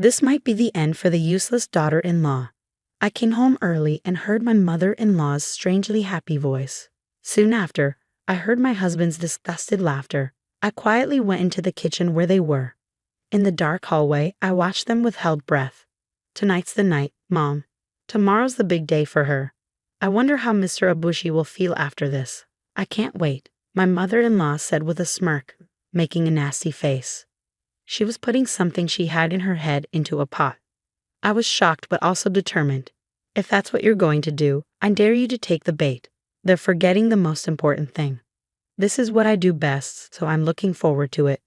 This might be the end for the useless daughter-in-law. I came home early and heard my mother-in-law's strangely happy voice. Soon after, I heard my husband's disgusted laughter. I quietly went into the kitchen where they were. In the dark hallway, I watched them with held breath. Tonight's the night, Mom. Tomorrow's the big day for her. I wonder how Mr. Abushi will feel after this. I can't wait, my mother-in-law said with a smirk, making a nasty face. She was putting something she had in her head into a pot. I was shocked but also determined. If that's what you're going to do, I dare you to take the bait. They're forgetting the most important thing. This is what I do best, so I'm looking forward to it.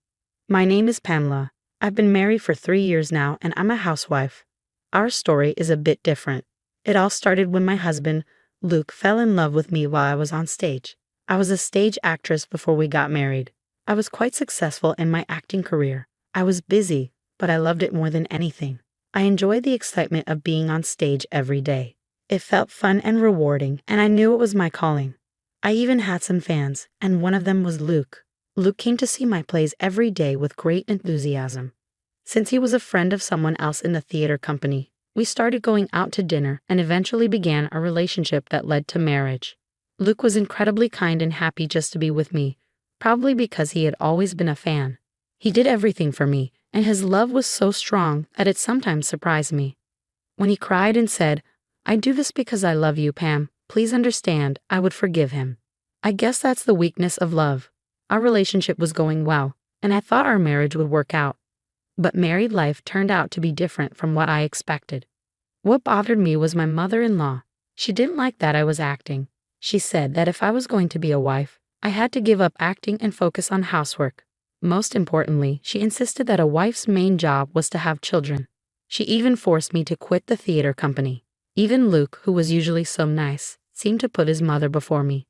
My name is Pamela. I've been married for 3 years now and I'm a housewife. Our story is a bit different. It all started when my husband, Luke, fell in love with me while I was on stage. I was a stage actress before we got married. I was quite successful in my acting career. I was busy, but I loved it more than anything. I enjoyed the excitement of being on stage every day. It felt fun and rewarding, and I knew it was my calling. I even had some fans, and one of them was Luke. Luke came to see my plays every day with great enthusiasm. Since he was a friend of someone else in the theater company, we started going out to dinner and eventually began a relationship that led to marriage. Luke was incredibly kind and happy just to be with me, probably because he had always been a fan. He did everything for me, and his love was so strong that it sometimes surprised me. When he cried and said, "I do this because I love you, Pam, please understand," I would forgive him. I guess that's the weakness of love. Our relationship was going well, and I thought our marriage would work out. But married life turned out to be different from what I expected. What bothered me was my mother-in-law. She didn't like that I was acting. She said that if I was going to be a wife, I had to give up acting and focus on housework. Most importantly, she insisted that a wife's main job was to have children. She even forced me to quit the theater company. Even Luke, who was usually so nice, seemed to put his mother before me.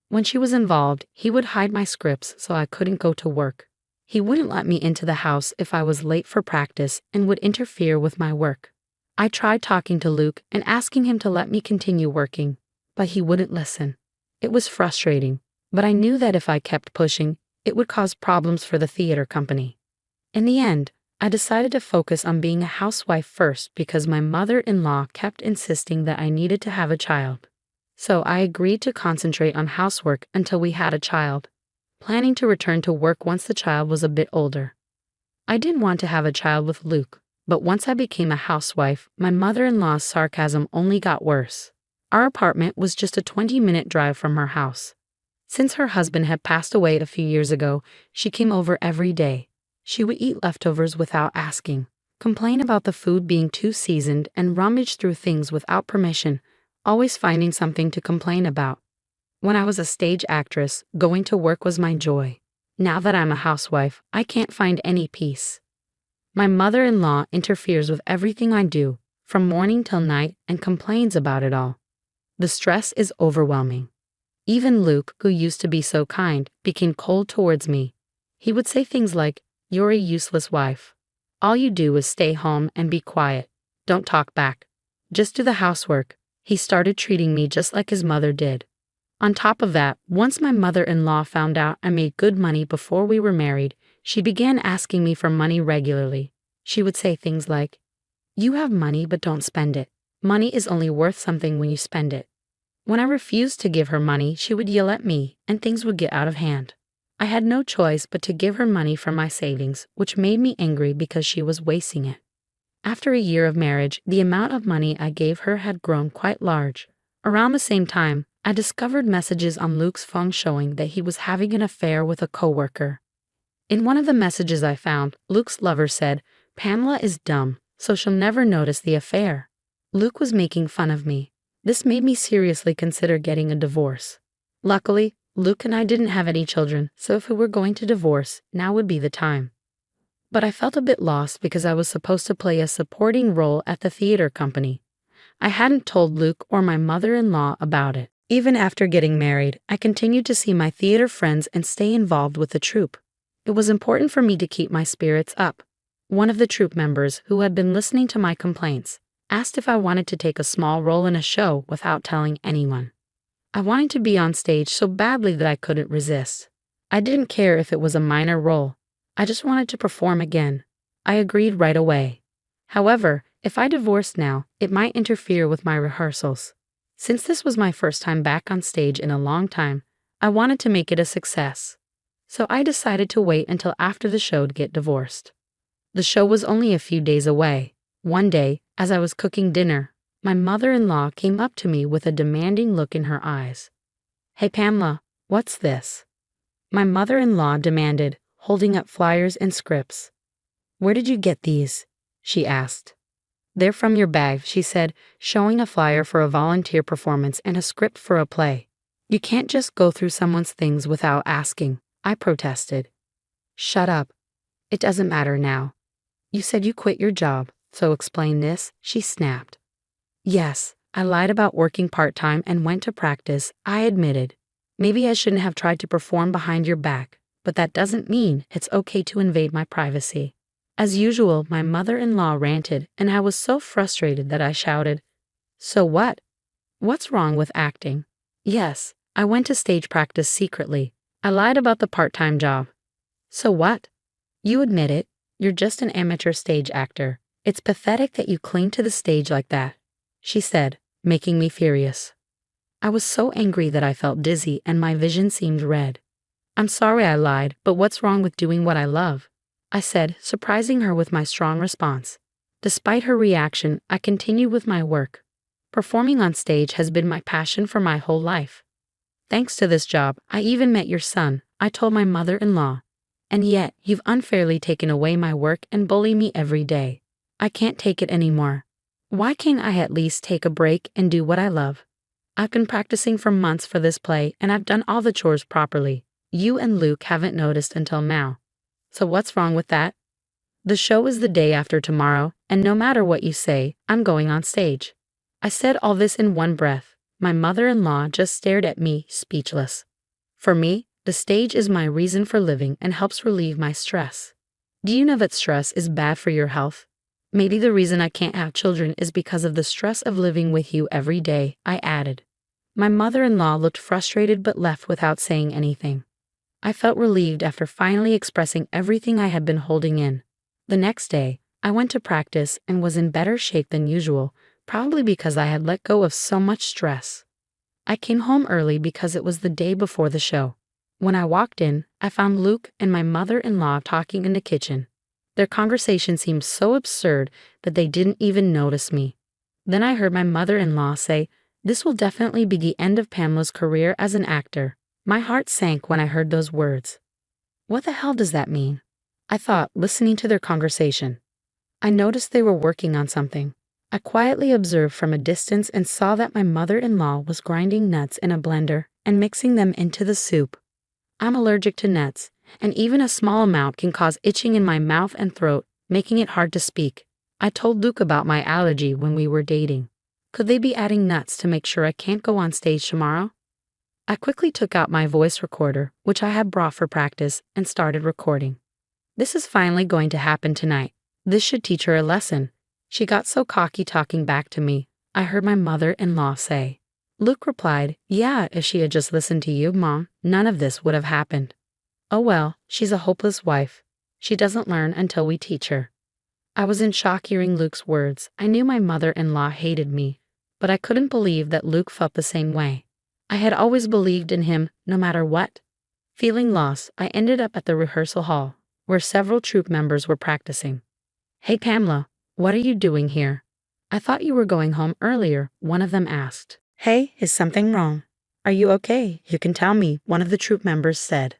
When she was involved, he would hide my scripts so I couldn't go to work. He wouldn't let me into the house if I was late for practice and would interfere with my work. I tried talking to Luke and asking him to let me continue working, but he wouldn't listen. It was frustrating, but I knew that if I kept pushing, it would cause problems for the theater company. In the end, I decided to focus on being a housewife first because my mother-in-law kept insisting that I needed to have a child. So I agreed to concentrate on housework until we had a child, planning to return to work once the child was a bit older. I didn't want to have a child with Luke, but once I became a housewife, my mother-in-law's sarcasm only got worse. Our apartment was just a 20-minute drive from her house. Since her husband had passed away a few years ago, she came over every day. She would eat leftovers without asking, complain about the food being too seasoned, and rummage through things without permission, always finding something to complain about. When I was a stage actress, going to work was my joy. Now that I'm a housewife, I can't find any peace. My mother-in-law interferes with everything I do, from morning till night, and complains about it all. The stress is overwhelming. Even Luke, who used to be so kind, became cold towards me. He would say things like, "You're a useless wife. All you do is stay home and be quiet. Don't talk back. Just do the housework." He started treating me just like his mother did. On top of that, once my mother-in-law found out I made good money before we were married, she began asking me for money regularly. She would say things like, "You have money but don't spend it. Money is only worth something when you spend it." When I refused to give her money, she would yell at me, and things would get out of hand. I had no choice but to give her money from my savings, which made me angry because she was wasting it. After a year of marriage, the amount of money I gave her had grown quite large. Around the same time, I discovered messages on Luke's phone showing that he was having an affair with a coworker. In one of the messages I found, Luke's lover said, "Pamela is dumb, so she'll never notice the affair." Luke was making fun of me. This made me seriously consider getting a divorce. Luckily, Luke and I didn't have any children, so if we were going to divorce, now would be the time. But I felt a bit lost because I was supposed to play a supporting role at the theater company. I hadn't told Luke or my mother-in-law about it. Even after getting married, I continued to see my theater friends and stay involved with the troupe. It was important for me to keep my spirits up. One of the troupe members, who had been listening to my complaints, asked if I wanted to take a small role in a show without telling anyone. I wanted to be on stage so badly that I couldn't resist. I didn't care if it was a minor role. I just wanted to perform again. I agreed right away. However, if I divorced now, it might interfere with my rehearsals. Since this was my first time back on stage in a long time, I wanted to make it a success. So I decided to wait until after the show to get divorced. The show was only a few days away. One day, as I was cooking dinner, my mother-in-law came up to me with a demanding look in her eyes. "Hey Pamela, what's this?" My mother-in-law demanded, holding up flyers and scripts. "Where did you get these?" she asked. "They're from your bag," she said, showing a flyer for a volunteer performance and a script for a play. "You can't just go through someone's things without asking," I protested. "Shut up. It doesn't matter now. You said you quit your job, so explain this," she snapped. "Yes, I lied about working part-time and went to practice," I admitted. "Maybe I shouldn't have tried to perform behind your back, but that doesn't mean it's okay to invade my privacy." As usual, my mother-in-law ranted, and I was so frustrated that I shouted, "So what? What's wrong with acting?" "Yes, I went to stage practice secretly. I lied about the part-time job." "So what? You admit it. You're just an amateur stage actor. It's pathetic that you cling to the stage like that," she said, making me furious. I was so angry that I felt dizzy and my vision seemed red. "I'm sorry I lied, but what's wrong with doing what I love?" I said, surprising her with my strong response. Despite her reaction, I continued with my work. Performing on stage has been my passion for my whole life. "Thanks to this job, I even met your son," I told my mother-in-law. "And yet, you've unfairly taken away my work and bully me every day. I can't take it anymore. Why can't I at least take a break and do what I love? I've been practicing for months for this play and I've done all the chores properly. You and Luke haven't noticed until now. So what's wrong with that? The show is the day after tomorrow, and no matter what you say, I'm going on stage." I said all this in one breath. My mother-in-law just stared at me, speechless. For me, the stage is my reason for living and helps relieve my stress. Do you know that stress is bad for your health? Maybe the reason I can't have children is because of the stress of living with you every day, I added. My mother-in-law looked frustrated but left without saying anything. I felt relieved after finally expressing everything I had been holding in. The next day, I went to practice and was in better shape than usual, probably because I had let go of so much stress. I came home early because it was the day before the show. When I walked in, I found Luke and my mother-in-law talking in the kitchen. Their conversation seemed so absurd that they didn't even notice me. Then I heard my mother-in-law say, "This will definitely be the end of Pamela's career as an actor." My heart sank when I heard those words. What the hell does that mean? I thought, listening to their conversation. I noticed they were working on something. I quietly observed from a distance and saw that my mother-in-law was grinding nuts in a blender and mixing them into the soup. I'm allergic to nuts, and even a small amount can cause itching in my mouth and throat, making it hard to speak. I told Luke about my allergy when we were dating. Could they be adding nuts to make sure I can't go on stage tomorrow? I quickly took out my voice recorder, which I had brought for practice, and started recording. "This is finally going to happen tonight. This should teach her a lesson." She got so cocky talking back to me, I heard my mother-in-law say. Luke replied, "Yeah, if she had just listened to you, Mom, none of this would have happened." "Oh well, she's a hopeless wife. She doesn't learn until we teach her." I was in shock hearing Luke's words. I knew my mother-in-law hated me, but I couldn't believe that Luke felt the same way. I had always believed in him, no matter what. Feeling lost, I ended up at the rehearsal hall, where several troupe members were practicing. "Hey Pamela, what are you doing here? I thought you were going home earlier," one of them asked. "Hey, is something wrong? Are you okay? You can tell me," one of the troupe members said.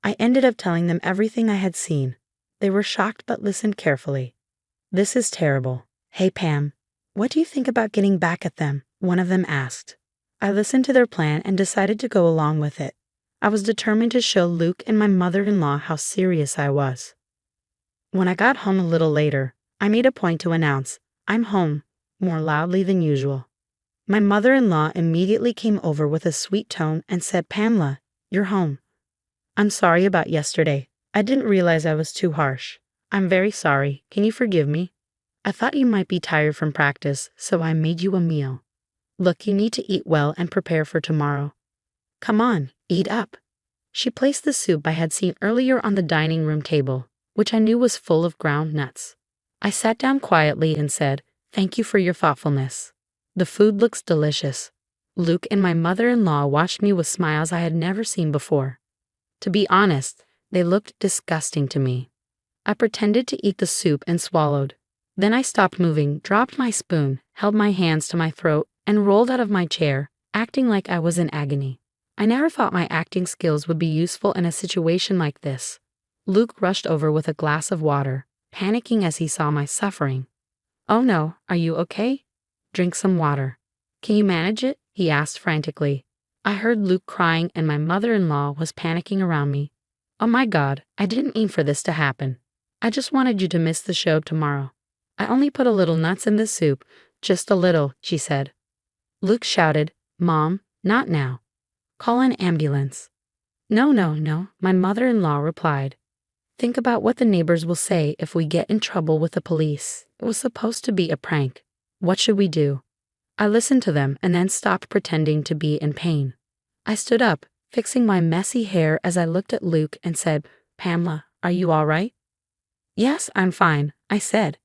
I ended up telling them everything I had seen. They were shocked but listened carefully. "This is terrible. Hey Pam, what do you think about getting back at them?" one of them asked. I listened to their plan and decided to go along with it. I was determined to show Luke and my mother-in-law how serious I was. When I got home a little later, I made a point to announce, "I'm home," more loudly than usual. My mother-in-law immediately came over with a sweet tone and said, "Pamela, you're home. I'm sorry about yesterday. I didn't realize I was too harsh. I'm very sorry. Can you forgive me? I thought you might be tired from practice, so I made you a meal. Look, you need to eat well and prepare for tomorrow. Come on, eat up." She placed the soup I had seen earlier on the dining room table, which I knew was full of ground nuts. I sat down quietly and said, "Thank you for your thoughtfulness. The food looks delicious." Luke and my mother-in-law watched me with smiles I had never seen before. To be honest, they looked disgusting to me. I pretended to eat the soup and swallowed. Then I stopped moving, dropped my spoon, held my hands to my throat, and rolled out of my chair, acting like I was in agony. I never thought my acting skills would be useful in a situation like this. Luke rushed over with a glass of water, panicking as he saw my suffering. "Oh no, are you okay? Drink some water. Can you manage it?" he asked frantically. I heard Luke crying and my mother-in-law was panicking around me. "Oh my God, I didn't mean for this to happen. I just wanted you to miss the show tomorrow. I only put a little nuts in the soup, just a little," she said. Luke shouted, "Mom, not now. Call an ambulance." "No, no, no," my mother-in-law replied. "Think about what the neighbors will say if we get in trouble with the police. It was supposed to be a prank. What should we do?" I listened to them and then stopped pretending to be in pain. I stood up, fixing my messy hair as I looked at Luke and said, "Pamela, are you all right?" "Yes, I'm fine," I said.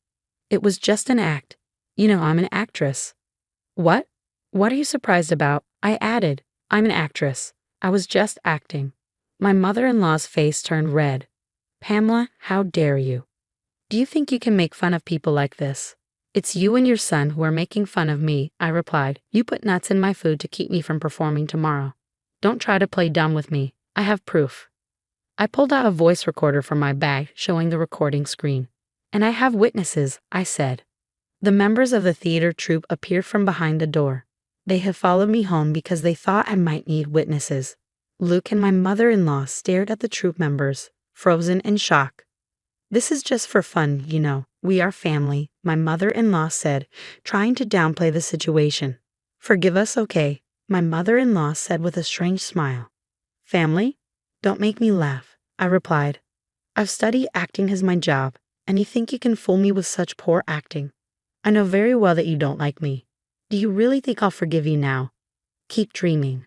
"It was just an act. You know I'm an actress." "What? What are you surprised about?" I added. "I'm an actress. I was just acting." My mother-in-law's face turned red. "Pamela, how dare you? Do you think you can make fun of people like this?" "It's you and your son who are making fun of me," I replied. "You put nuts in my food to keep me from performing tomorrow. Don't try to play dumb with me. I have proof." I pulled out a voice recorder from my bag, showing the recording screen. "And I have witnesses," I said. The members of the theater troupe appeared from behind the door. They had followed me home because they thought I might need witnesses. Luke and my mother-in-law stared at the troupe members, frozen in shock. "This is just for fun, you know. We are family," my mother-in-law said, trying to downplay the situation. "Forgive us, okay?" my mother-in-law said with a strange smile. "Family? Don't make me laugh," I replied. "I've studied acting as my job, and you think you can fool me with such poor acting? I know very well that you don't like me. Do you really think I'll forgive you now? Keep dreaming."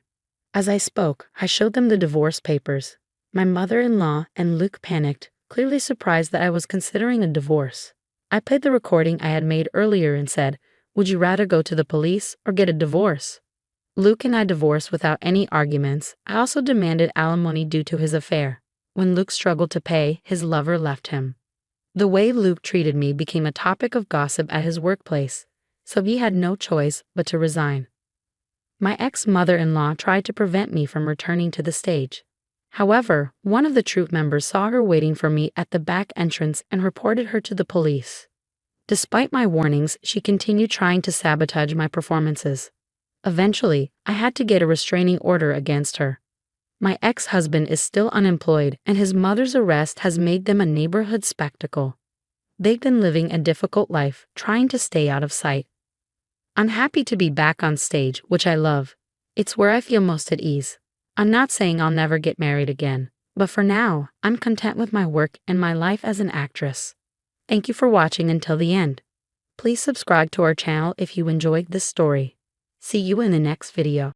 As I spoke, I showed them the divorce papers. My mother-in-law and Luke panicked, clearly surprised that I was considering a divorce. I played the recording I had made earlier and said, "Would you rather go to the police or get a divorce?" Luke and I divorced without any arguments. I also demanded alimony due to his affair. When Luke struggled to pay, his lover left him. The way Luke treated me became a topic of gossip at his workplace, so he had no choice but to resign. My ex-mother-in-law tried to prevent me from returning to the stage. However, one of the troupe members saw her waiting for me at the back entrance and reported her to the police. Despite my warnings, she continued trying to sabotage my performances. Eventually, I had to get a restraining order against her. My ex-husband is still unemployed, and his mother's arrest has made them a neighborhood spectacle. They've been living a difficult life, trying to stay out of sight. I'm happy to be back on stage, which I love. It's where I feel most at ease. I'm not saying I'll never get married again, but for now, I'm content with my work and my life as an actress. Thank you for watching until the end. Please subscribe to our channel if you enjoyed this story. See you in the next video.